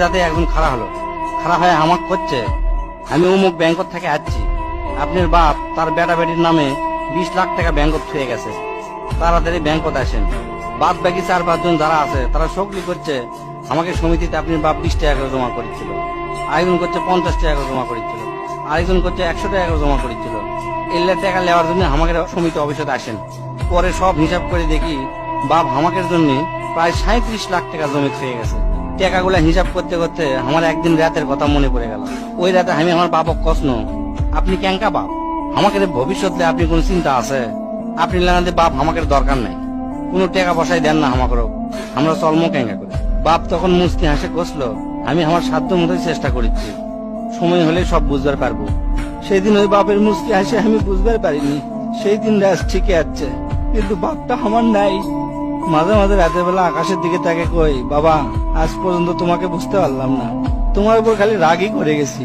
যাতে একজন খাড়া হলো, খাড়া হয়ে আমাকে করছে আমি অমুক ব্যাংকত থেকে আসছি, আপনার বাপ তার বেটা বেটির নামে 20 লাখ টাকা ব্যাংকত থুয়ে গেছে, তাড়াতাড়ি ব্যাংকত আসেন। বাদ বাকি 4-5 জন যারা আছে তারা সকলি করছে আমাকে সমিতিতে আপনার বাপ 20 টাকা করে জমা করেছিল, আরেকজন করছে 50 টাকা করে জমা করেছিল, আরেকজন করছে 100 টাকা করে জমা করেছিল। এলে টাকা নেওয়ার জন্য আমাকে সমিতি অফিসে আসেন। পরে সব হিসাব করে দেখি বাপ আমাকে জন্য প্রায় 37 লাখ টাকা জমি থুয়ে গেছে। টাকাগুলা হিসাব করতে করতে আমার একদিন রাতের কথা মনে পড়ে গেল। ওই রাতে আমি আমার বাপক কষন, আপনি ক্যাঙ্কা বাপ, আমাকে ভবিষ্যতে আপনি কোন চিন্তা আছে? আপনি লাগাতে বাপ আমাকে দরকার নাই, কোনো টাকা পয়সাই দেন না আমাকেও, আমরা চলমো ক্যাঙ্কা করে। বাপ তখন মুস্তি হাসে কষলো, আমি আমার সাধ্য মতোই চেষ্টা করেছি, সময় হলে সব বুঝবার পারবো। সেই দিন ওই বাপের মুস্তি হাসে আমি বুঝবার পারিনি। সেই দিন রাত ঠিকই আছে, কিন্তু বাপটা আমার নাই। মাঝে মাঝে রাতের বেলা আকাশের দিকে তাকে কই, বাবা আজ পর্যন্ত তোমাকে বুঝতে পারলাম না, তোমার উপর খালি রাগই করে গেছি।